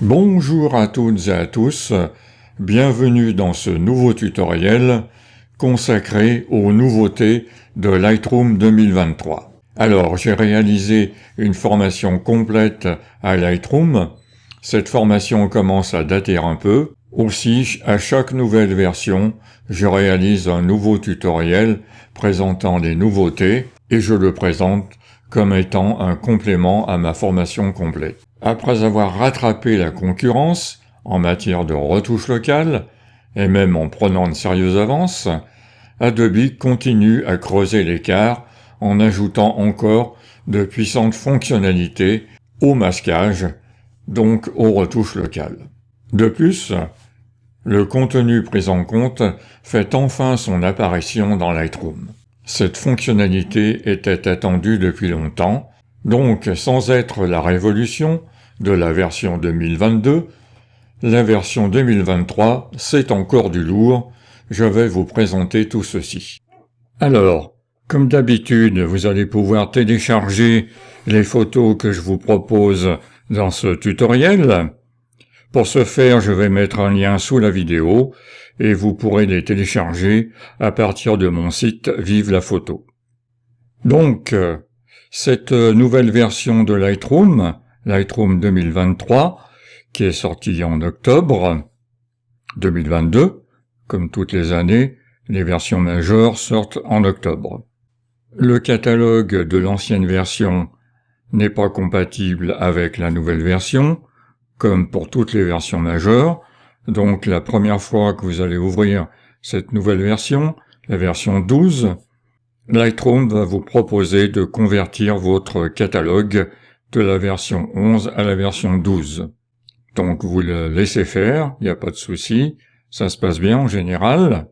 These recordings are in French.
Bonjour à toutes et à tous, bienvenue dans ce nouveau tutoriel consacré aux nouveautés de Lightroom 2023. Alors, j'ai réalisé une formation complète à Lightroom. Cette formation commence à dater un peu. Aussi, à chaque nouvelle version, je réalise un nouveau tutoriel présentant les nouveautés et je le présente comme étant un complément à ma formation complète. Après avoir rattrapé la concurrence en matière de retouche locale, et même en prenant de sérieuses avances, Adobe continue à creuser l'écart en ajoutant encore de puissantes fonctionnalités au masquage, donc aux retouches locales. De plus, le contenu pris en compte fait enfin son apparition dans Lightroom. Cette fonctionnalité était attendue depuis longtemps, donc sans être la révolution de la version 2022, la version 2023, c'est encore du lourd. Je vais vous présenter tout ceci. Alors, comme d'habitude, vous allez pouvoir télécharger les photos que je vous propose dans ce tutoriel. Pour ce faire, je vais mettre un lien sous la vidéo et vous pourrez les télécharger à partir de mon site Vive la photo. Donc, cette nouvelle version de Lightroom 2023, qui est sortie en octobre 2022, comme toutes les années, les versions majeures sortent en octobre. Le catalogue de l'ancienne version n'est pas compatible avec la nouvelle version, comme pour toutes les versions majeures. Donc la première fois que vous allez ouvrir cette nouvelle version, la version 12, Lightroom va vous proposer de convertir votre catalogue de la version 11 à la version 12. Donc vous le laissez faire, il n'y a pas de souci, ça se passe bien en général.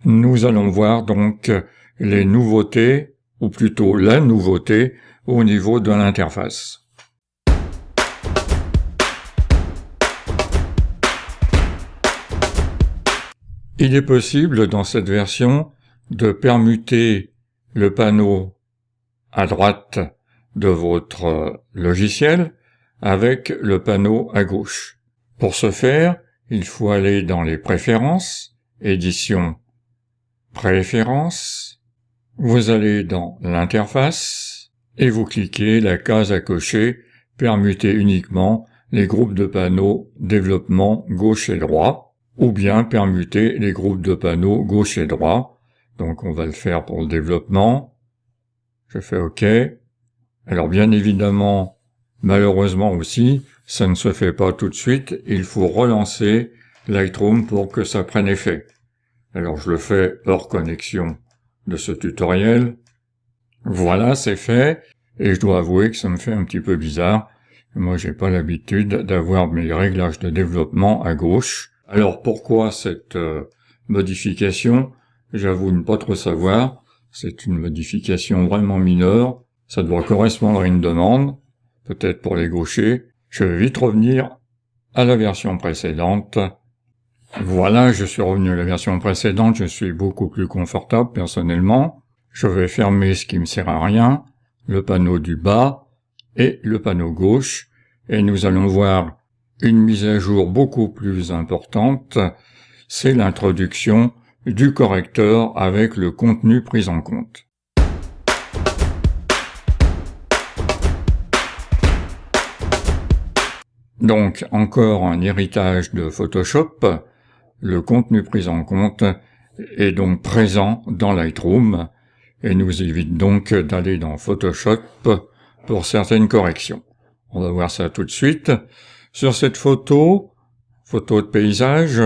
Nous allons voir donc les nouveautés, ou plutôt la nouveauté, au niveau de l'interface. Il est possible dans cette version de permuter le panneau à droite de votre logiciel avec le panneau à gauche. Pour ce faire, il faut aller dans les préférences, édition, préférences, vous allez dans l'interface et vous cliquez la case à cocher permuter uniquement les groupes de panneaux développement gauche et droit, ou bien permuter les groupes de panneaux gauche et droit. Donc on va le faire pour le développement. Je fais OK. Alors bien évidemment, malheureusement aussi, ça ne se fait pas tout de suite. Il faut relancer Lightroom pour que ça prenne effet. Alors je le fais hors connexion de ce tutoriel. Voilà, c'est fait. Et je dois avouer que ça me fait un petit peu bizarre. Moi, j'ai pas l'habitude d'avoir mes réglages de développement à gauche. Alors pourquoi cette modification? J'avoue ne pas trop savoir. C'est une modification vraiment mineure. Ça doit correspondre à une demande, peut-être pour les gauchers. Je vais vite revenir à la version précédente. Voilà, je suis revenu à la version précédente. Je suis beaucoup plus confortable personnellement. Je vais fermer ce qui me sert à rien, le panneau du bas et le panneau gauche. Et nous allons voir une mise à jour beaucoup plus importante, c'est l'introduction du correcteur avec le contenu pris en compte. Donc, encore un héritage de Photoshop, le contenu pris en compte est donc présent dans Lightroom et nous évite donc d'aller dans Photoshop pour certaines corrections. On va voir ça tout de suite. Sur cette photo de paysage,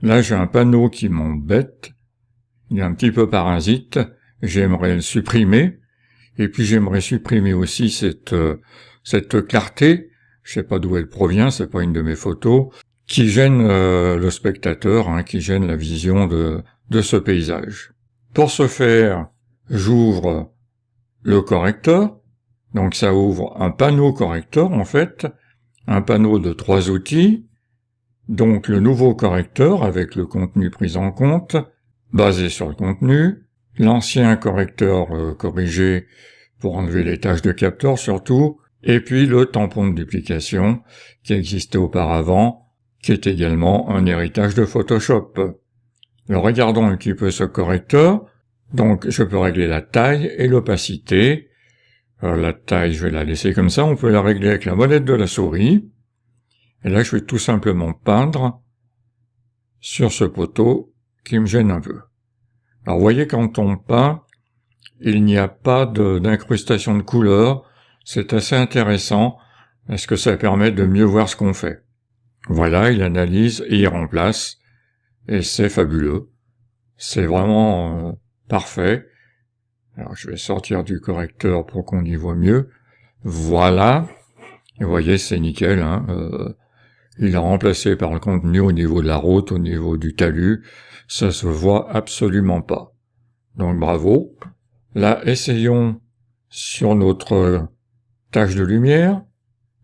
là j'ai un panneau qui m'embête, il est un petit peu parasite, j'aimerais le supprimer, et puis j'aimerais supprimer aussi cette clarté, je sais pas d'où elle provient, c'est pas une de mes photos, qui gêne le spectateur, hein, qui gêne la vision de ce paysage. Pour ce faire, j'ouvre le correcteur, donc ça ouvre un panneau correcteur en fait, un panneau de 3 outils, donc le nouveau correcteur avec le contenu pris en compte, basé sur le contenu, l'ancien correcteur corrigé pour enlever les taches de capteur surtout, et puis le tampon de duplication qui existait auparavant, qui est également un héritage de Photoshop. Alors regardons un petit peu ce correcteur. Donc je peux régler la taille et l'opacité. Alors la taille, je vais la laisser comme ça, on peut la régler avec la molette de la souris. Et là, je vais tout simplement peindre sur ce poteau qui me gêne un peu. Alors vous voyez, quand on peint, il n'y a pas d'incrustation de couleurs. C'est assez intéressant parce que ça permet de mieux voir ce qu'on fait. Voilà, il analyse et il remplace. Et c'est fabuleux. C'est vraiment parfait. Alors je vais sortir du correcteur pour qu'on y voit mieux. Voilà. Et vous voyez, c'est nickel, hein. Il a remplacé par le contenu au niveau de la route, au niveau du talus. Ça se voit absolument pas. Donc bravo. Là, essayons sur notre tache de lumière,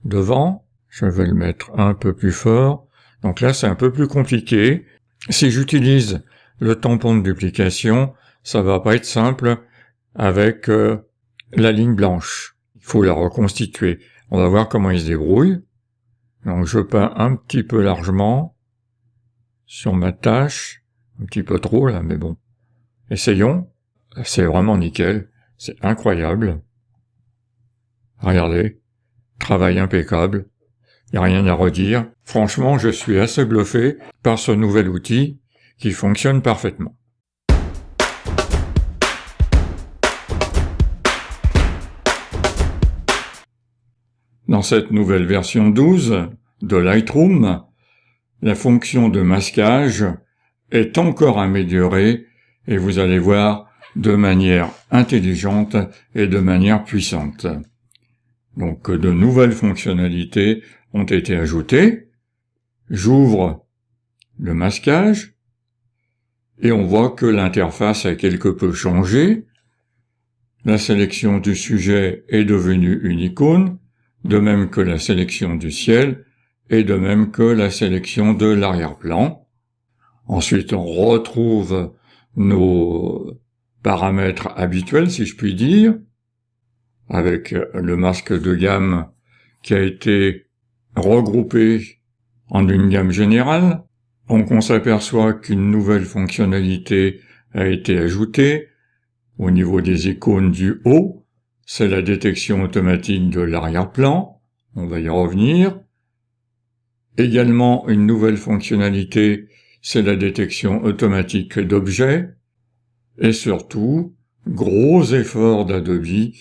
devant. Je vais le mettre un peu plus fort. Donc là, c'est un peu plus compliqué. Si j'utilise le tampon de duplication, ça va pas être simple avec la ligne blanche. Il faut la reconstituer. On va voir comment il se débrouille. Donc je peins un petit peu largement sur ma tâche. Un petit peu trop là, mais bon. Essayons. C'est vraiment nickel. C'est incroyable. Regardez. Travail impeccable. Il n'y a rien à redire. Franchement, je suis assez bluffé par ce nouvel outil qui fonctionne parfaitement. Dans cette nouvelle version 12 de Lightroom, la fonction de masquage est encore améliorée et vous allez voir de manière intelligente et de manière puissante. Donc de nouvelles fonctionnalités ont été ajoutées. J'ouvre le masquage et on voit que l'interface a quelque peu changé. La sélection du sujet est devenue une icône, de même que la sélection du ciel et de même que la sélection de l'arrière-plan. Ensuite, on retrouve nos paramètres habituels, si je puis dire, avec le masque de gamme qui a été regroupé en une gamme générale. Donc on s'aperçoit qu'une nouvelle fonctionnalité a été ajoutée au niveau des icônes du haut. C'est la détection automatique de l'arrière-plan. On va y revenir. Également, une nouvelle fonctionnalité, c'est la détection automatique d'objets. Et surtout, gros effort d'Adobe,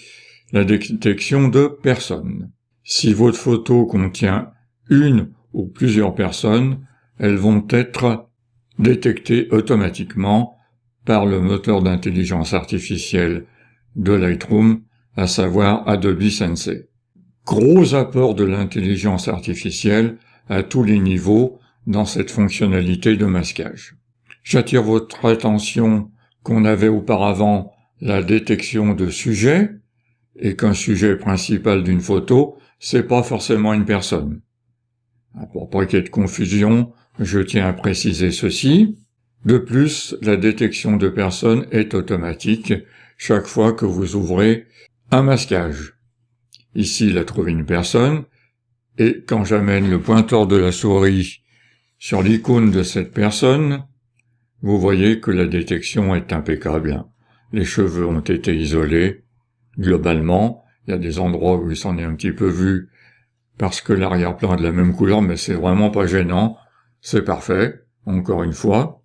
la détection de personnes. Si votre photo contient une ou plusieurs personnes, elles vont être détectées automatiquement par le moteur d'intelligence artificielle de Lightroom, à savoir Adobe Sensei. Gros apport de l'intelligence artificielle à tous les niveaux dans cette fonctionnalité de masquage. J'attire votre attention qu'on avait auparavant la détection de sujet, et qu'un sujet principal d'une photo, c'est pas forcément une personne. Pour pas qu'il y ait de confusion, je tiens à préciser ceci. De plus, la détection de personnes est automatique chaque fois que vous ouvrez un masquage. Ici, il a trouvé une personne, et quand j'amène le pointeur de la souris sur l'icône de cette personne, vous voyez que la détection est impeccable. Les cheveux ont été isolés. Globalement, il y a des endroits où il s'en est un petit peu vu parce que l'arrière-plan est de la même couleur, mais c'est vraiment pas gênant. C'est parfait, encore une fois.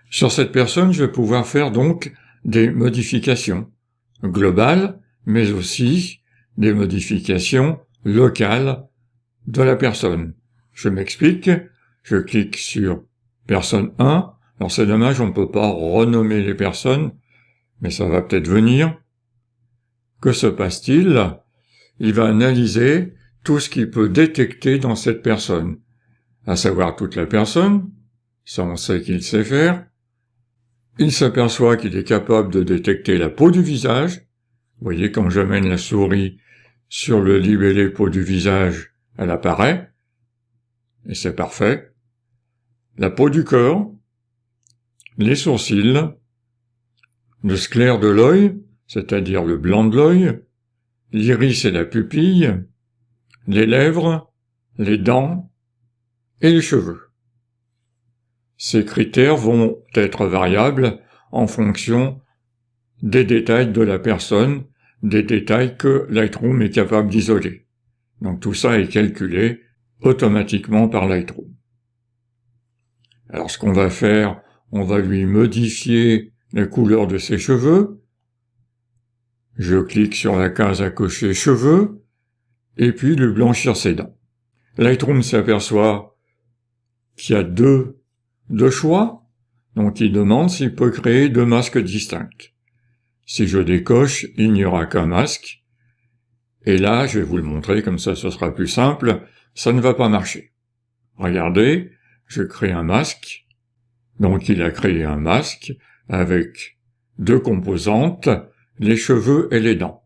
Sur cette personne, je vais pouvoir faire donc des modifications globales, mais aussi des modifications locales de la personne. Je m'explique, je clique sur personne 1. Alors c'est dommage, on ne peut pas renommer les personnes, mais ça va peut-être venir. Que se passe-t-il? Il va analyser tout ce qu'il peut détecter dans cette personne, à savoir toute la personne, ça on sait qu'il sait faire. Il s'aperçoit qu'il est capable de détecter la peau du visage. Vous voyez, quand j'amène la souris sur le libellé peau du visage, elle apparaît, et c'est parfait. La peau du corps, les sourcils, le sclère de l'œil, c'est-à-dire le blanc de l'œil, l'iris et la pupille, les lèvres, les dents et les cheveux. Ces critères vont être variables en fonction des détails de la personne, des détails que Lightroom est capable d'isoler. Donc tout ça est calculé automatiquement par Lightroom. Alors ce qu'on va faire, on va lui modifier la couleur de ses cheveux. Je clique sur la case à cocher cheveux, et puis lui blanchir ses dents. Lightroom s'aperçoit qu'il y a deux choix, donc il demande s'il peut créer deux masques distincts. Si je décoche, il n'y aura qu'un masque, et là, je vais vous le montrer, comme ça ce sera plus simple, ça ne va pas marcher. Regardez, je crée un masque, donc il a créé un masque avec deux composantes, les cheveux et les dents.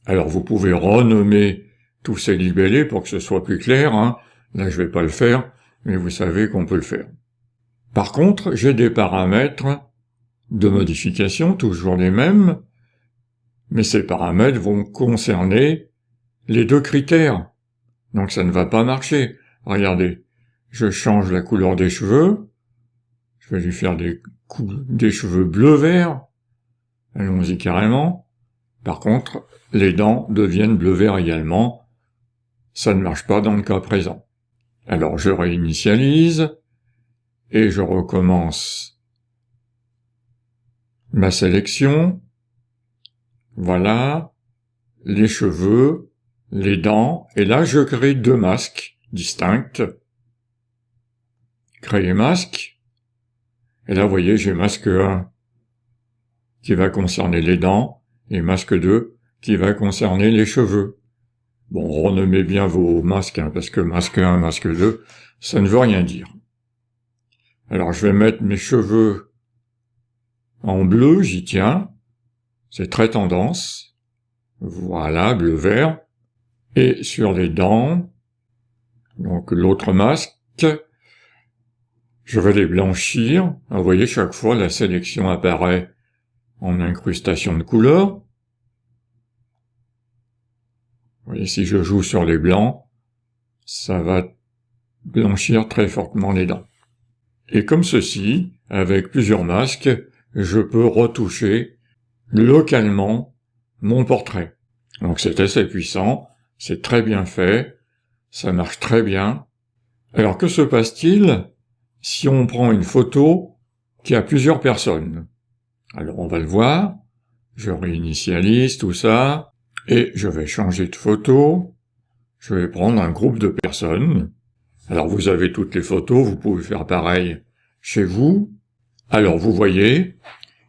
Alors vous pouvez renommer tous ces libellés pour que ce soit plus clair, hein. Là je vais pas le faire, mais vous savez qu'on peut le faire. Par contre, j'ai des paramètres de modification, toujours les mêmes, mais ces paramètres vont concerner les deux critères. Donc ça ne va pas marcher. Regardez, je change la couleur des cheveux, je vais lui faire des cheveux bleu-vert, allons-y carrément. Par contre, les dents deviennent bleu-vert également, ça ne marche pas dans le cas présent. Alors je réinitialise, et je recommence ma sélection. Voilà, les cheveux, les dents, et là je crée deux masques distincts. Créer masque, et là vous voyez j'ai masque 1 qui va concerner les dents, et masque 2 qui va concerner les cheveux. Bon, renommez bien vos masques, hein, parce que masque 1, masque 2, ça ne veut rien dire. Alors je vais mettre mes cheveux en bleu, j'y tiens, c'est très tendance, voilà, bleu-vert, et sur les dents, donc l'autre masque, je vais les blanchir. Vous voyez, chaque fois la sélection apparaît en incrustation de couleurs. Vous voyez, si je joue sur les blancs, ça va blanchir très fortement les dents. Et comme ceci, avec plusieurs masques, je peux retoucher localement mon portrait. Donc c'est assez puissant, c'est très bien fait, ça marche très bien. Alors que se passe-t-il si on prend une photo qui a plusieurs personnes? Alors on va le voir, je réinitialise tout ça, et je vais changer de photo, je vais prendre un groupe de personnes. Alors vous avez toutes les photos, vous pouvez faire pareil chez vous. Alors vous voyez,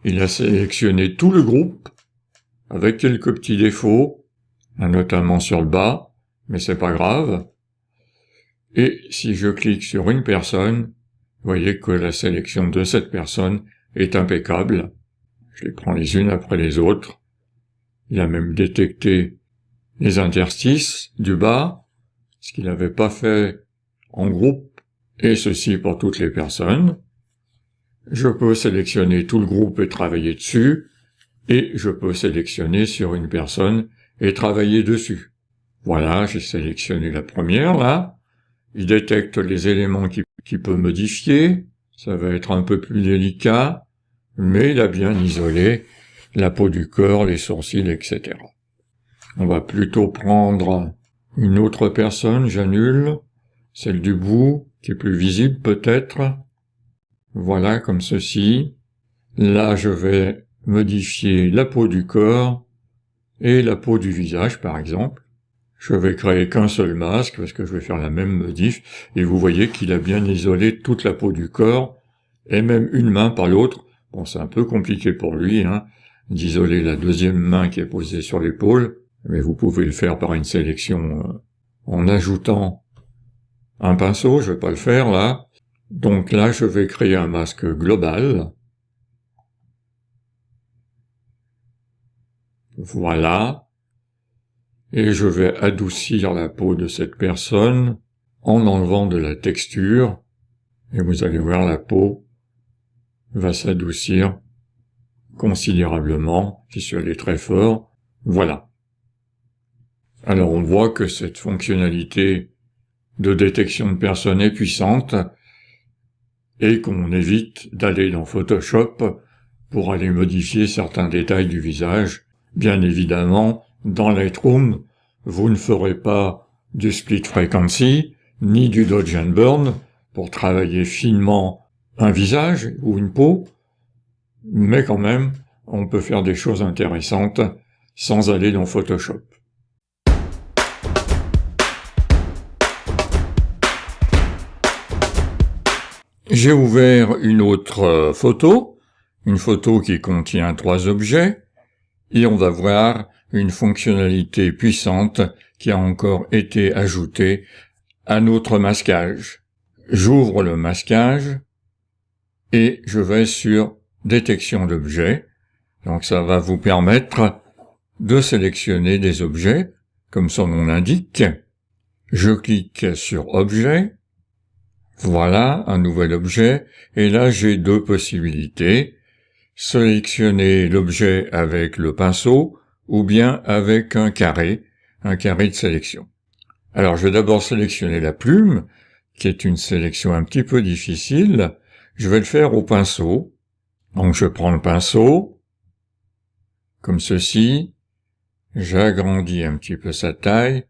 il a sélectionné tout le groupe, avec quelques petits défauts, notamment sur le bas, mais c'est pas grave. Et si je clique sur une personne, vous voyez que la sélection de cette personne est impeccable. Je les prends les unes après les autres. Il a même détecté les interstices du bas, ce qu'il n'avait pas fait en groupe, et ceci pour toutes les personnes. Je peux sélectionner tout le groupe et travailler dessus, et je peux sélectionner sur une personne et travailler dessus. Voilà, j'ai sélectionné la première, là. Il détecte les éléments qu'il peut modifier, ça va être un peu plus délicat, mais il a bien isolé la peau du corps, les sourcils, etc. On va plutôt prendre une autre personne, j'annule, celle du bout, qui est plus visible peut-être. Voilà, comme ceci. Là, je vais modifier la peau du corps et la peau du visage, par exemple. Je vais créer qu'un seul masque, parce que je vais faire la même modif, et vous voyez qu'il a bien isolé toute la peau du corps, et même une main par l'autre. Bon, c'est un peu compliqué pour lui, hein, d'isoler la deuxième main qui est posée sur l'épaule, mais vous pouvez le faire par une sélection en ajoutant un pinceau, je vais pas le faire là. Donc là, je vais créer un masque global. Voilà. Et je vais adoucir la peau de cette personne en enlevant de la texture. Et vous allez voir, la peau va s'adoucir considérablement, si je l'ai très fort. Voilà. Alors on voit que cette fonctionnalité de détection de personnes est puissante et qu'on évite d'aller dans Photoshop pour aller modifier certains détails du visage. Bien évidemment, dans Lightroom, vous ne ferez pas du split frequency ni du dodge and burn pour travailler finement un visage ou une peau, mais quand même, on peut faire des choses intéressantes sans aller dans Photoshop. J'ai ouvert une autre photo, une photo qui contient 3 objets, et on va voir une fonctionnalité puissante qui a encore été ajoutée à notre masquage. J'ouvre le masquage et je vais sur détection d'objets. Donc ça va vous permettre de sélectionner des objets, comme son nom l'indique. Je clique sur objet. Voilà, un nouvel objet. Et là, j'ai 2 possibilités. Sélectionner l'objet avec le pinceau ou bien avec un carré de sélection. Alors, je vais d'abord sélectionner la plume, qui est une sélection un petit peu difficile. Je vais le faire au pinceau. Donc, je prends le pinceau, comme ceci. J'agrandis un petit peu sa taille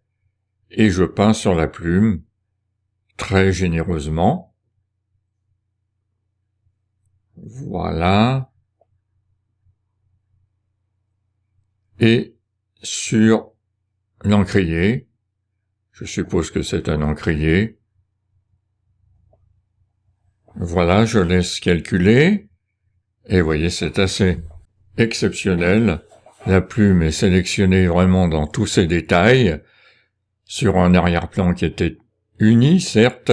et je peins sur la plume très généreusement. Voilà. Et sur l'encrier, je suppose que c'est un encrier. Voilà, je laisse calculer. Et vous voyez, c'est assez exceptionnel. La plume est sélectionnée vraiment dans tous ses détails, sur un arrière-plan qui était uni, certes,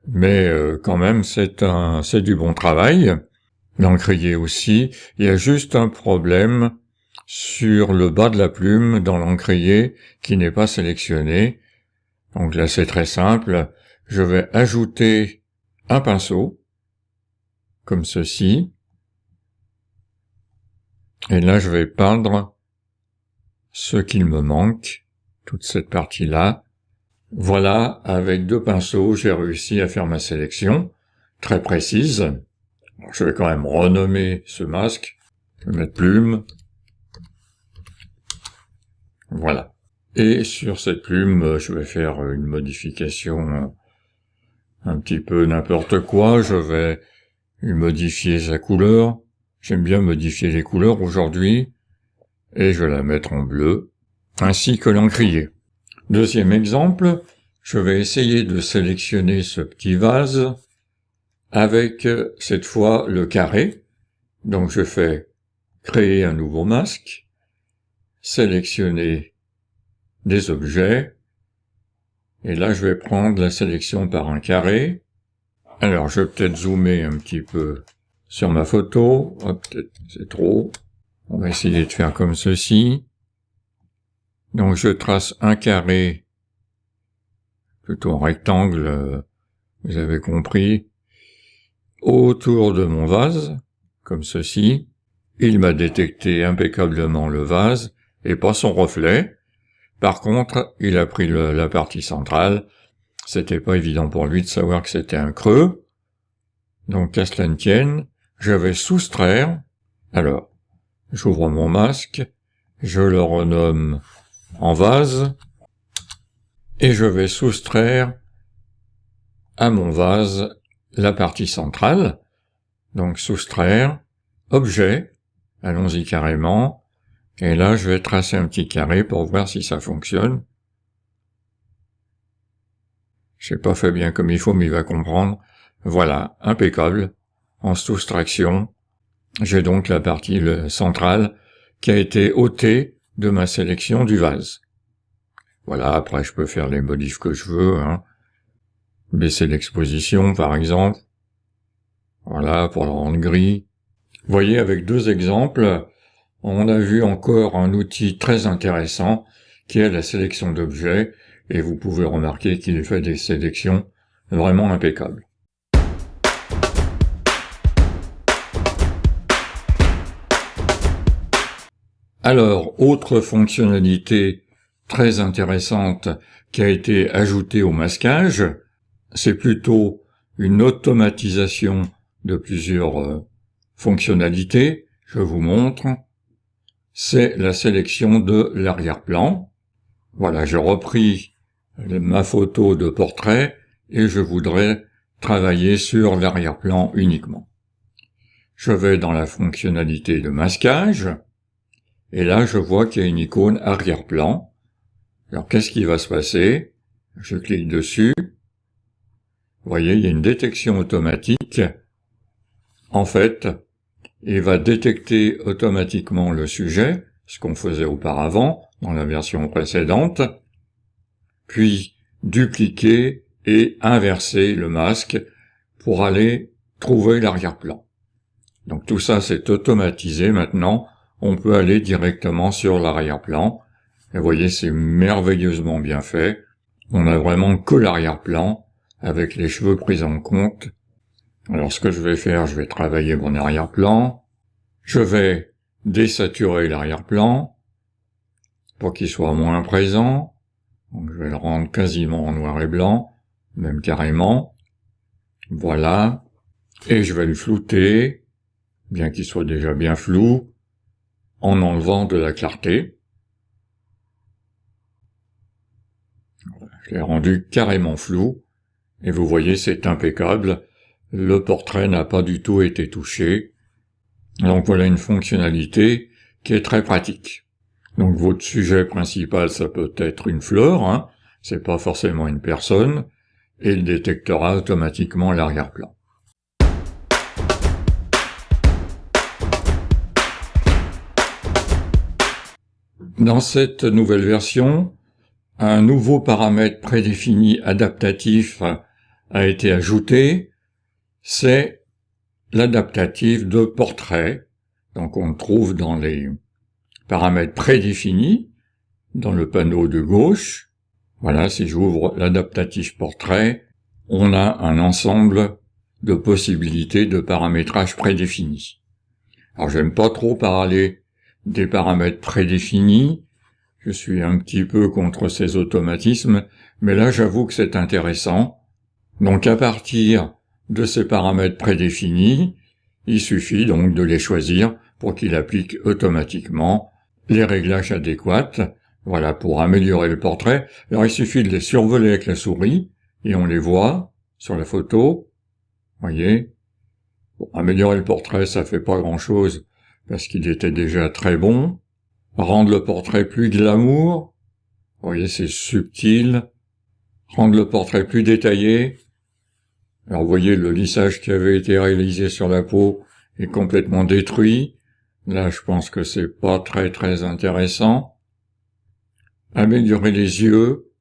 mais quand même, c'est du bon travail. L'encrier aussi. Il y a juste un problème sur le bas de la plume dans l'encrier qui n'est pas sélectionné. Donc là, c'est très simple. Je vais ajouter un pinceau, comme ceci. Et là, je vais peindre ce qu'il me manque, toute cette partie-là. Voilà, avec 2 pinceaux, j'ai réussi à faire ma sélection, très précise. Alors, je vais quand même renommer ce masque. Je vais mettre plume. Voilà. Et sur cette plume, je vais faire une modification un petit peu n'importe quoi. Je vais modifier sa couleur. J'aime bien modifier les couleurs aujourd'hui. Et je vais la mettre en bleu, ainsi que l'encrier. Deuxième exemple, je vais essayer de sélectionner ce petit vase avec, cette fois, le carré. Donc je fais créer un nouveau masque, sélectionner des objets, et là je vais prendre la sélection par un carré. Alors je vais peut-être zoomer un petit peu sur ma photo. Hop, peut-être c'est trop. On va essayer de faire comme ceci. Donc je trace un carré, plutôt un rectangle, vous avez compris, autour de mon vase, comme ceci. Il m'a détecté impeccablement le vase, et pas son reflet. Par contre, il a pris la partie centrale. C'était pas évident pour lui de savoir que c'était un creux. Donc, qu'à cela ne tienne, je vais soustraire. Alors, j'ouvre mon masque, je le renomme en vase, et je vais soustraire à mon vase la partie centrale. Donc, soustraire, objet, allons-y carrément, et là, je vais tracer un petit carré pour voir si ça fonctionne. J'ai pas fait bien comme il faut, mais il va comprendre. Voilà, impeccable. En soustraction, j'ai donc la partie centrale qui a été ôtée de ma sélection du vase. Voilà, après je peux faire les modifs que je veux, hein. Baisser l'exposition par exemple. Voilà, pour le rendre gris. Vous voyez, avec 2 exemples, on a vu encore un outil très intéressant qui est la sélection d'objets, et vous pouvez remarquer qu'il fait des sélections vraiment impeccables. Alors, autre fonctionnalité très intéressante qui a été ajoutée au masquage, c'est plutôt une automatisation de plusieurs fonctionnalités. Je vous montre. C'est la sélection de l'arrière-plan. Voilà, j'ai repris ma photo de portrait et je voudrais travailler sur l'arrière-plan uniquement. Je vais dans la fonctionnalité de masquage et là je vois qu'il y a une icône arrière-plan. Alors qu'est-ce qui va se passer? Je clique dessus. Vous voyez, il y a une détection automatique. En fait, il va détecter automatiquement le sujet, ce qu'on faisait auparavant dans la version précédente, puis dupliquer et inverser le masque pour aller trouver l'arrière-plan. Donc tout ça c'est automatisé maintenant, on peut aller directement sur l'arrière-plan. Et vous voyez, c'est merveilleusement bien fait. On n'a vraiment que l'arrière-plan avec les cheveux pris en compte. Alors ce que je vais faire, je vais travailler mon arrière-plan. Je vais désaturer l'arrière-plan pour qu'il soit moins présent. Donc je vais le rendre quasiment en noir et blanc, même carrément. Voilà. Et je vais le flouter, bien qu'il soit déjà bien flou, en enlevant de la clarté. Je l'ai rendu carrément flou. Et vous voyez, c'est impeccable. Le portrait n'a pas du tout été touché. Donc voilà une fonctionnalité qui est très pratique. Donc votre sujet principal, ça peut être une fleur, hein. C'est pas forcément une personne, et il détectera automatiquement l'arrière-plan. Dans cette nouvelle version, un nouveau paramètre prédéfini adaptatif a été ajouté, c'est l'adaptatif de portrait. Donc on le trouve dans les paramètres prédéfinis, dans le panneau de gauche. Voilà, si j'ouvre l'adaptatif portrait, on a un ensemble de possibilités de paramétrage prédéfinis. Alors j'aime pas trop parler des paramètres prédéfinis, je suis un petit peu contre ces automatismes, mais là j'avoue que c'est intéressant. Donc à partir de ces paramètres prédéfinis, il suffit donc de les choisir pour qu'il applique automatiquement les réglages adéquats, voilà, pour améliorer le portrait. Alors il suffit de les survoler avec la souris, et on les voit sur la photo, voyez. Bon, améliorer le portrait, ça fait pas grand-chose, parce qu'il était déjà très bon. Rendre le portrait plus glamour, vous voyez, c'est subtil. Rendre le portrait plus détaillé. Alors vous voyez, le lissage qui avait été réalisé sur la peau est complètement détruit. Là, je pense que c'est pas très intéressant. Améliorer les yeux.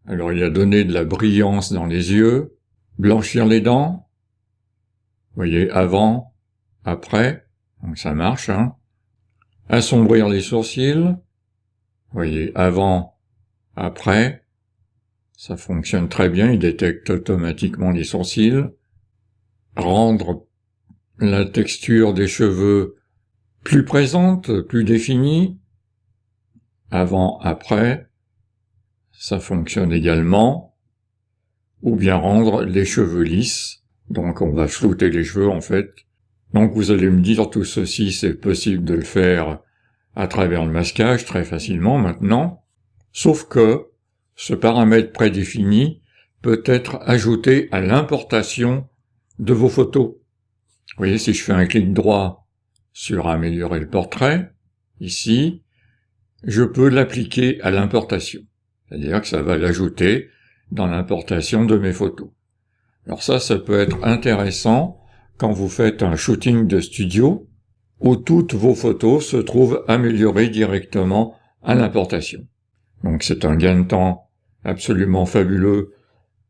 Alors il a donné de la brillance dans les yeux. Blanchir les dents. Vous voyez, avant, après. Donc ça marche, hein. Assombrir les sourcils. Vous voyez, avant, après. Ça fonctionne très bien, il détecte automatiquement les sourcils. Rendre la texture des cheveux plus présente, plus définie. Avant, après. Ça fonctionne également. Ou bien rendre les cheveux lisses. Donc on va flouter les cheveux en fait. Donc vous allez me dire, tout ceci c'est possible de le faire à travers le masquage très facilement maintenant. Sauf que ce paramètre prédéfini peut être ajouté à l'importation de vos photos. Vous voyez, si je fais un clic droit sur améliorer le portrait, ici, je peux l'appliquer à l'importation. C'est-à-dire que ça va l'ajouter dans l'importation de mes photos. Alors ça peut être intéressant quand vous faites un shooting de studio où toutes vos photos se trouvent améliorées directement à l'importation. Donc c'est un gain de temps absolument fabuleux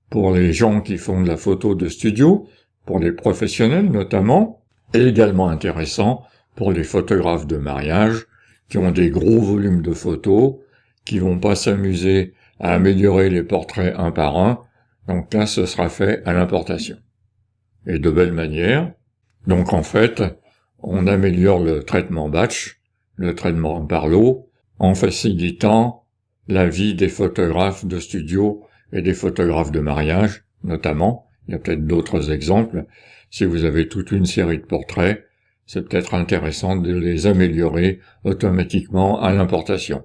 pour les gens qui font de la photo de studio, pour les professionnels notamment, et également intéressant pour les photographes de mariage qui ont des gros volumes de photos, qui vont pas s'amuser à améliorer les portraits un par un. Donc là, ce sera fait à l'importation. Et de belle manière. Donc en fait, on améliore le traitement batch, le traitement par lot, en facilitant la vie des photographes de studio et des photographes de mariage, notamment. Il y a peut-être d'autres exemples. Si vous avez toute une série de portraits, c'est peut-être intéressant de les améliorer automatiquement à l'importation.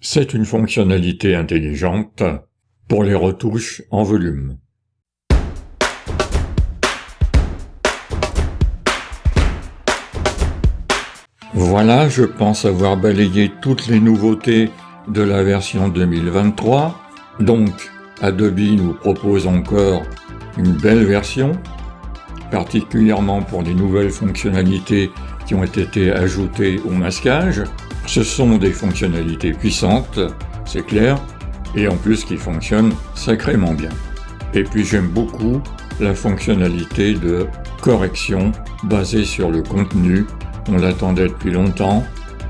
C'est une fonctionnalité intelligente pour les retouches en volume. Voilà, je pense avoir balayé toutes les nouveautés de la version 2023. Donc, Adobe nous propose encore une belle version, particulièrement pour les nouvelles fonctionnalités qui ont été ajoutées au masquage. Ce sont des fonctionnalités puissantes, c'est clair, et en plus qui fonctionnent sacrément bien. Et puis j'aime beaucoup la fonctionnalité de correction basée sur le contenu. On l'attendait depuis longtemps,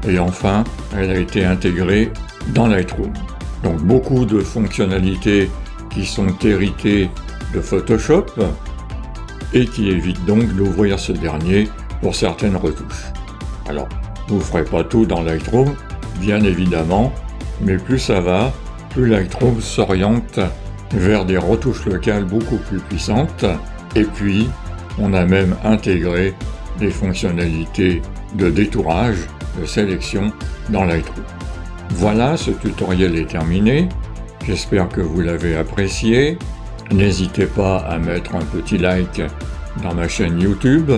et enfin, elle a été intégrée dans Lightroom. Donc beaucoup de fonctionnalités qui sont héritées de Photoshop, et qui évitent donc d'ouvrir ce dernier pour certaines retouches. Alors, vous ne ferez pas tout dans Lightroom, bien évidemment, mais plus ça va, plus Lightroom s'oriente vers des retouches locales beaucoup plus puissantes, et puis on a même intégré des fonctionnalités de détourage, de sélection dans Lightroom. Voilà, ce tutoriel est terminé, j'espère que vous l'avez apprécié. N'hésitez pas à mettre un petit like dans ma chaîne YouTube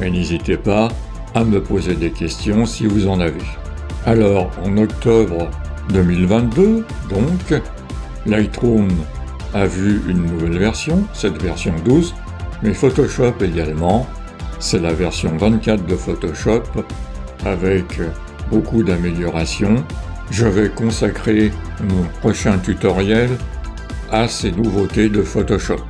et n'hésitez pas à me poser des questions si vous en avez. Alors, en octobre 2022, donc, Lightroom a vu une nouvelle version, cette version 12, mais Photoshop également. C'est la version 24 de Photoshop avec beaucoup d'améliorations. Je vais consacrer mon prochain tutoriel à ces nouveautés de Photoshop.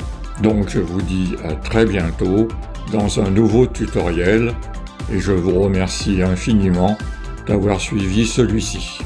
Donc je vous dis à très bientôt dans un nouveau tutoriel et je vous remercie infiniment d'avoir suivi celui-ci.